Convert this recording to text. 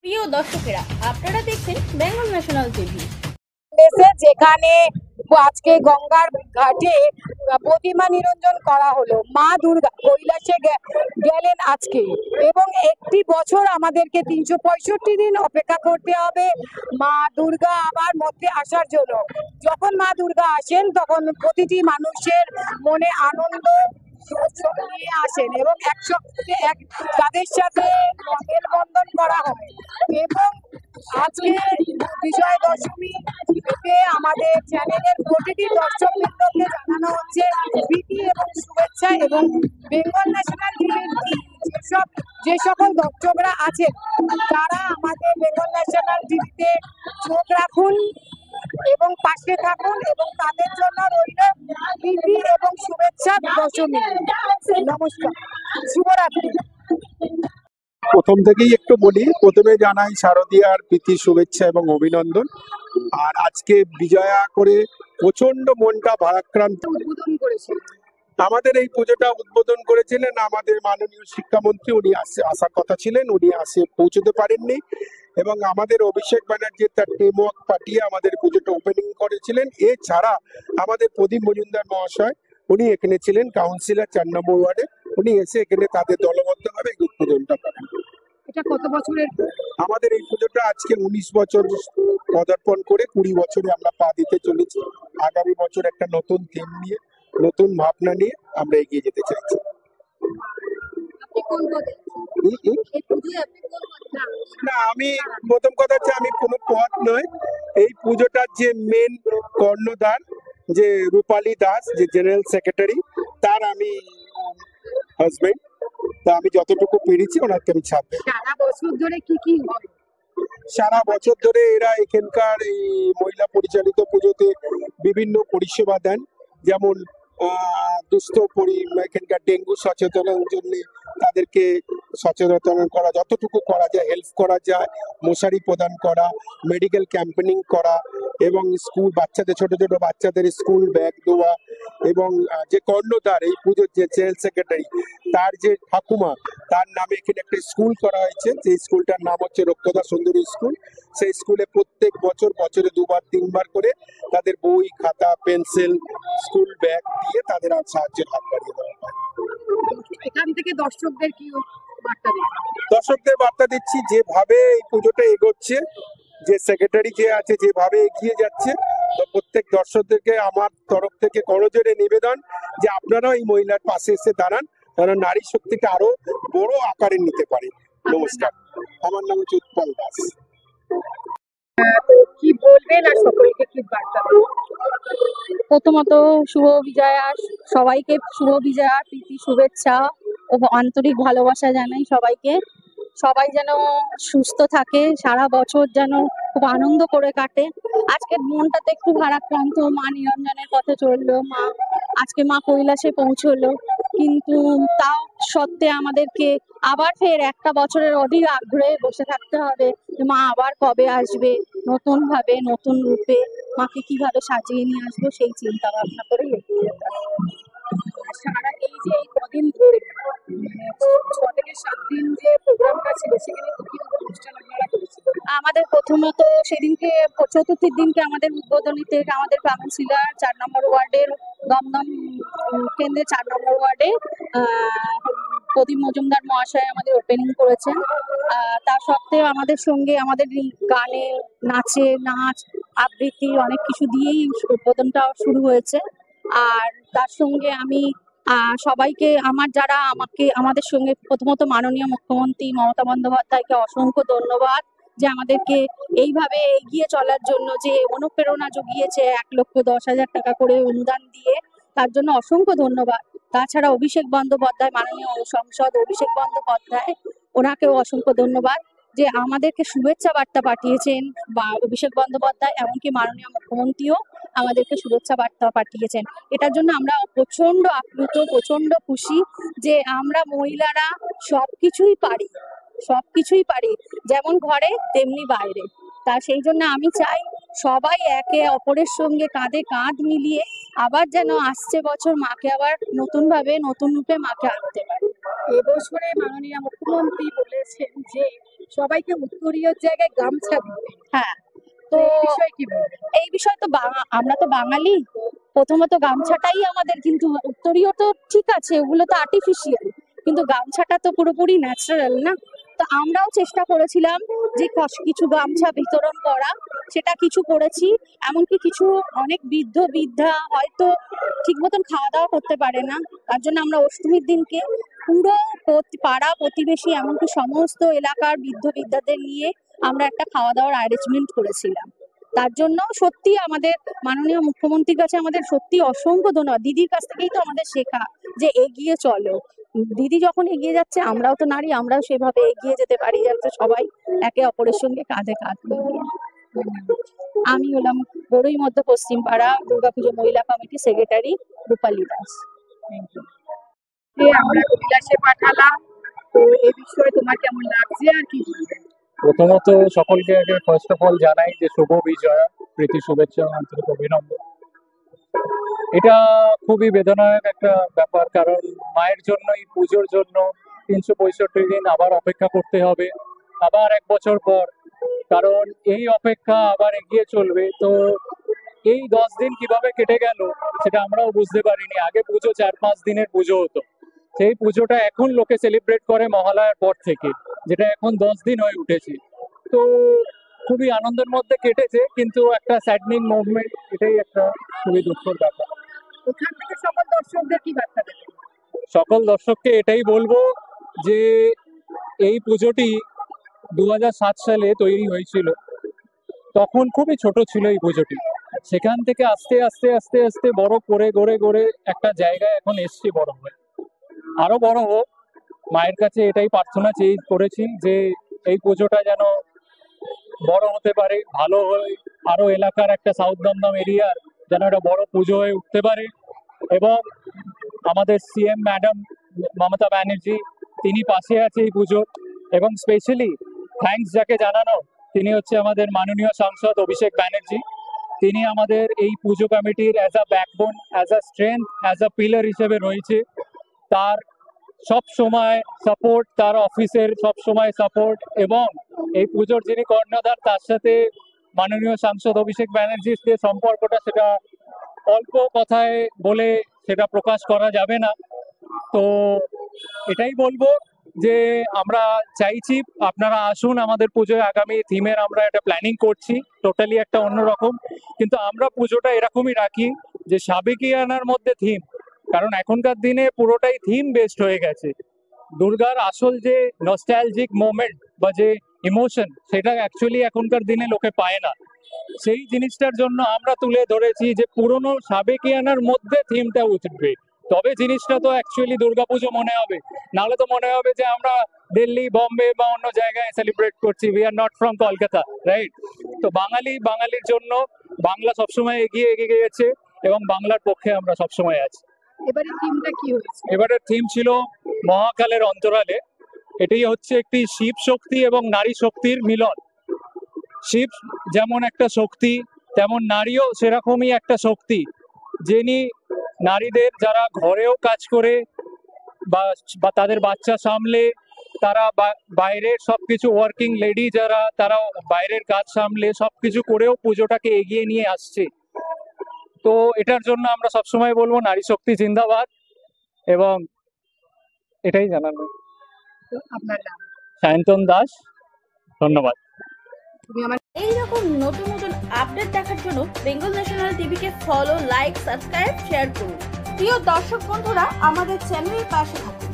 প্রিয় দর্শকেরা, আপনারা দেখছেন বেঙ্গল ন্যাশনাল টিভি। যেখানে আজকে গঙ্গার ঘাটে প্রতিমা নিরঞ্জন করা হলো। মা দুর্গা কৈলাসে গেলেন আজকে, এবং একটি বছর আমাদেরকে 365 দিন অপেক্ষা করতে হবে মা দুর্গা আবার মধ্যে আসার জন্য। যখন মা দুর্গা আসেন তখন প্রতিটি মানুষের মনে আনন্দ নিয়ে আসেন, এবং একসঙ্গে তাদের সাথে মেলবন্ধন করা হয়। এবং আজকে বিজয় দশমী আমাদের চ্যানেলের প্রতিটি দর্শকবৃন্দকে জানানো হচ্ছে প্রীতি এবং শুভেচ্ছা, এবং বেঙ্গল ন্যাশনাল টিভির যে সকল দর্শকরা আছেন তারা আমাদের বেঙ্গল ন্যাশনাল টিভিতে চোখ রাখুন এবং পাশে থাকুন, এবং তাদের জন্য রইল প্রীতি এবং শুভেচ্ছা দশমী। নমস্কার, শুভরাত্রি। প্রথম থেকেই একটু বলি, প্রথমে জানাই শারদীয়ার প্রীতি শুভেচ্ছা এবং অভিনন্দন। আর আজকে বিজয়া করে প্রচন্ড মনটা ভারাক্রান্ত। উদ্বোধন করেছেন আমাদের এই পুজোটা উদ্বোধন করেছিলেন আমাদের মাননীয় শিক্ষামন্ত্রী। উনি আসার কথা ছিলেন, উনি পৌঁছতে পারেননি, এবং আমাদের অভিষেক ব্যানার্জি তার টিম ওয়ার্ক পাঠিয়ে আমাদের পুজোটা ওপেনিং করেছিলেন। এছাড়া আমাদের প্রদীপ মজুমদার মহাশয়, উনি এখানে ছিলেন, কাউন্সিলর 4 নম্বর ওয়ার্ডে। উনি এসে এখানে তাদের দলবদ্ধভাবে উদ্বোধনটা করেন। এটা কত বছরের? আমাদের এই পুজোটা আজকে 19 বছর পদার্পণ করে 20 বছরে আমরা পা দিতে চলেছি। আগামী বছর একটা নতুন থিম নিয়ে, নতুন ভাবনা নিয়ে আমরা এগিয়ে যেতে চাইছি। না, আমি প্রথম কথা হচ্ছে আমি কোনো পদ নয়। এই পুজোটার যে মেন কর্ণধার, যে রূপালী দাস, যে জেনারেল সেক্রেটারি, তার আমি হাজবেন্ড। তা আমি যতটুকু পেরেছি ওনাকে আমি ছাড় দেব। সারা বছর ধরে কি সারা বছর ধরে এরা এখানকার এই মহিলা পরিচালিত পুজোতে বিভিন্ন পরিষেবা দেন। যেমন এখানকার ডেঙ্গু সচেতনের জন্য তাদেরকে সচেতন করা, যতটুকু করা যায় হেল্প করা যায়, মশারি প্রদান করা, মেডিকেল ক্যাম্পেনিং করা, এবং স্কুল বাচ্চাদের, ছোট ছোট বাচ্চাদের স্কুল ব্যাগ দেওয়া। এবং যে কর্ণধার এই পুজোর, যে জেনারেল সেক্রেটারি, তার যে ঠাকুমা, তার নামে এখানে একটা স্কুল করা হয়েছে। সেই স্কুলটার নাম হচ্ছে রক্ষদা সুন্দরী স্কুল। সেই স্কুলে প্রত্যেক বছরে 2বার 3বার করে তাদের বই, খাতা, পেন্সিল, স্কুল ব্যাগ দিয়ে তাদের সাহায্যের হাত বাড়িয়ে দেওয়া হয়। এখান থেকে দর্শকদের কি বার্তা দেন? দর্শকদের বার্তা দিচ্ছি, যেভাবে এই পুজোটা এগোচ্ছে, যে সেক্রেটারি যে আছে যেভাবে এগিয়ে যাচ্ছে, তো প্রত্যেক দর্শকদেরকে আমার তরফ থেকে করজোড়ে নিবেদন যে আপনারাও এই মহিলার পাশে এসে দাঁড়ান, কারণ নারী শক্তিটা আরো বড় আকারে নিতে পারে। নমস্কার, আমার নাম হচ্ছে উৎপল দাস। কি বলবেন আর সকলকে কি বার্তা দেবেন? প্রথমত শুভ বিজয়া, সবাইকে শুভ বিজয়া, প্রীতি শুভেচ্ছা ও আন্তরিক ভালোবাসা জানাই সবাইকে। সবাই যেন সুস্থ থাকে, সারা বছর যেন খুব আনন্দ করে কাটে। আজকের মনটাতে একটু ভারাক্রান্ত, মা নিরঞ্জনের পথে চললো, আজকে মা কৈলাসে পৌঁছলো, কিন্তু তাও সত্ত্বে আমাদেরকে আবার ফের একটা বছরের অধিক আগ্রহে বসে থাকতে হবে যে মা আবার কবে আসবে, নতুন ভাবে নতুন রূপে মাকে কিভাবে সাজিয়ে নিয়ে আসবো, সেই চিন্তা ভাবনা করেই এগিয়ে যেতে হবে। সারা এই যে এই কদিন ধরে, মানে 6 থেকে 7 দিন যে প্রোগ্রামটা ছিল, সেখানে কি অনুষ্ঠান আপনারা করেছিলেন? আমাদের প্রথমত সেদিনকে চতুর্থীর দিনকে আমাদের উদ্বোধনীতে আমাদের কাউন্সিলর 4 নম্বর ওয়ার্ডের দমদম কেন্দ্রে 4 নম্বর ওয়ার্ডে প্রদীপ মজুমদার মহাশয় আমাদের ওপেনিং করেছেন। তা সত্ত্বেও আমাদের সঙ্গে আমাদের গানে, নাচ আবৃত্তি অনেক কিছু দিয়েই উদ্বোধনটা শুরু হয়েছে। আর তার সঙ্গে আমি সবাইকে, আমাদের সঙ্গে প্রথমত মাননীয় মুখ্যমন্ত্রী মমতা বন্দ্যোপাধ্যায়কে অসংখ্য ধন্যবাদ, যে আমাদেরকে এইভাবে এগিয়ে চলার জন্য যে অনুপ্রেরণা জুগিয়েছে, 1,10,000 টাকা করে অনুদান দিয়ে, তার জন্য অসংখ্য ধন্যবাদ। তাছাড়া অভিষেক বন্দ্যোপাধ্যায়, মাননীয় সংসদ অভিষেক বন্দ্যোপাধ্যায়, ওনাকেও অসংখ্য ধন্যবাদ যে আমাদেরকে শুভেচ্ছা বার্তা পাঠিয়েছেন। বা অভিষেক বন্দ্যোপাধ্যায়, এমনকি মাননীয় মুখ্যমন্ত্রীও আমাদেরকে শুভেচ্ছা বার্তা পাঠিয়েছেন। এটার জন্য আমরা প্রচন্ড আপ্লুত, প্রচন্ড খুশি যে আমরা মহিলারা সবকিছুই পারি, যেমন ঘরে তেমনি বাইরে। তা সেই জন্য আমি চাই সবাই একে অপরের সঙ্গে কাঁধে কাঁধ মিলিয়ে আবার যেন আসছে বছর মাকে আবার নতুন ভাবে নতুন রূপে মাকে আনতে পারে। এবছরে মাননীয় মুখ্যমন্ত্রী বলেছেন যে সবাইকে উত্তরীয় জায়গায় গামছা দিতে। হ্যাঁ, তো তো এই বিষয়ে কি বলবেন? এই বিষয় তো আমরা তো বাঙালি, প্রথমত গামছাটাই আমাদের, কিন্তু উত্তরীয় তো ঠিক আছে, ওগুলো তো আর্টিফিশিয়াল, কিন্তু গামছাটা তো পুরোপুরি ন্যাচারাল না। তো আমরাও চেষ্টা করেছিলাম যে কিছু গামছা বিতরণ করা, সেটা কিছু করেছি। এমনকি কিছু অনেক বৃদ্ধা হয়তো ঠিক মতন খাওয়া দাওয়া করতে পারে না, তার জন্য আমরা অষ্টমীর দিনকে পুরো পাড়া প্রতিবেশী এমনকি সমস্ত এলাকার বৃদ্ধদের নিয়ে আমরা একটা খাওয়া দাওয়ার অ্যারেঞ্জমেন্ট করেছিলাম। তার জন্য সত্যি আমাদের মাননীয় মুখ্যমন্ত্রীর কাছে আমাদের সত্যি অসংখ্য ধন্যবাদ। দিদির কাছ থেকেই তো আমাদের শেখা যে এগিয়ে চলো। দিদি যখন এগিয়ে যাচ্ছে, আমরাও তো নারী, আমরাও সেভাবে এগিয়ে যেতে পারি, যাতে সবাই একে অপরের সঙ্গে কাঁধে কাঁধ মিলিয়ে। আমি হলাম বড়ই মধ্য পশ্চিম পাড়া দুর্গাপুজো মহিলা কমিটি সেক্রেটারি রূপালী দাস। আমরা কৈলাসে পাঠালাম, তো এই বিষয়ে তোমার কেমন লাগছে আর কি বলবে? প্রথমত সকলকে আগে ফার্স্ট অফ অল জানাই যে শুভ বিজয়া, প্রীতি শুভেচ্ছা, আন্তরিক অভিনন্দন। এটা খুবই বেদনাদায়ক একটা ব্যাপার, কারণ মায়ের জন্য এই পুজোর জন্য 365 দিন আবার অপেক্ষা করতে হবে, আবার 1 বছর পর, কারণ এই অপেক্ষা আবার এগিয়ে চলবে। তো এই 10 দিন কিভাবে কেটে গেল সেটা আমরাও বুঝতে পারিনি। আগে পুজো 4-5 দিনের পুজো হতো, সেই পুজোটা এখন লোকে সেলিব্রেট করে মহালয়ার পর থেকে, যেটা এখন 10 দিন হয়ে উঠেছে। তো খুবই আনন্দের মধ্যে কেটেছে, কিন্তু একটা স্যাডনিং মুভমেন্ট, এটাই একটা খুবই দুঃখের ব্যাপার। ওখান থেকে সকল দর্শকদের কি বার্তা দেবেন? সকল দর্শককে এটাই বলবো যে এই পুজোটি 2007 সালে তৈরি হয়েছিল, তখন খুবই ছোট ছিল এই পুজোটি। সেখান থেকে আস্তে আস্তে আস্তে আস্তে বড় করে গড়ে একটা জায়গায় এখন এসছি বড় হয়ে। আরো বড় হোক, মায়ের কাছে এটাই প্রার্থনা করেছি যে এই পুজোটা যেন বড় হতে পারে, ভালো হয়, আরো এলাকার একটা সাউথ দমদম এরিয়ার যেন একটা বড় পুজো হয়ে উঠতে পারে। এবং আমাদের সিএম ম্যাডাম মমতা ব্যানার্জি, তিনি পাশে আছে এই পুজোর। এবং স্পেশালি থ্যাঙ্কস যাকে জানানো, তিনি হচ্ছে আমাদের মাননীয় সাংসদ অভিষেক ব্যানার্জি। তিনি আমাদের এই পুজো কমিটির as a backbone, as a strength, as a pillar হিসেবে রয়েছে। তার সব সময় সাপোর্ট, তার অফিসের সব সময় সাপোর্ট, এবং এই পুজোর যিনি কর্ণধার, তার সাথে মাননীয় সাংসদ অভিষেক ব্যানার্জির যে সম্পর্কটা, সেটা অল্প কথায় বলে সেটা প্রকাশ করা যাবে না। তো এটাই বলবো যে আমরা চাইছি আপনারা আসুন আমাদের পুজোয়। আগামী থিমের আমরা একটা প্ল্যানিং করছি, টোটালি একটা অন্যরকম, কিন্তু আমরা পুজোটা এরকমই রাখি যে সাবেকিয়ানার মধ্যে থিম, কারণ এখনকার দিনে পুরোটাই থিম বেসড হয়ে গেছে। দুর্গার আসল যে নস্টালজিক মোমেন্ট বা যে ইমোশন, সেটা অ্যাকচুয়ালি এখনকার দিনে লোকে পায় না। সেই জিনিসটার জন্য আমরা তুলে ধরেছি যে পুরনো সাবেকিয়ানার মধ্যে থিমটা উঠবে, তবে জিনিসটা তো অ্যাকচুয়ালি দুর্গাপুজো মনে হবে, নাহলে তো মনে হবে যে আমরা দিল্লি, বম্বে বা অন্য জায়গায় সেলিব্রেট করছি। We are not from Kolkata, right? তো বাঙালির জন্য বাংলা সবসময় এগিয়ে গেছে, এবং বাংলার পক্ষে আমরা সবসময় আছি। এবারে থিমটা কি হয়েছে? এবারের থিম ছিল মহাকালের অন্তরালে। এটাই হচ্ছে একটি শিব শক্তি এবং নারী শক্তির মিলন। শিব যেমন একটা শক্তি, তেমন নারীও সেরকমই একটা শক্তি, যিনি নারীদের, যারা ঘরেও কাজ করে বা তাদের বাচ্চা সামলে, তারা বাইরের সবকিছু ওয়ার্কিং লেডি যারা, তারা বাইরের কাজ সামলে সবকিছু করেও পুজোটাকে এগিয়ে নিয়ে আসছে। তো এটার জন্য আমরা সবসময় বলবো নারী শক্তি জিন্দাবাদ, এবং এটাই জানানো। আপনার নাম? সায়ন্তন দাস, ধন্যবাদ। তুমি আমার এইরকম নতুন নতুন আপডেট দেখার জন্য বেঙ্গল ন্যাশনাল টিভিকে ফলো, লাইক, সাবস্ক্রাইব, শেয়ার করুন। প্রিয় দর্শক বন্ধুরা, আমাদের চ্যানেলের পাশে থাকুন।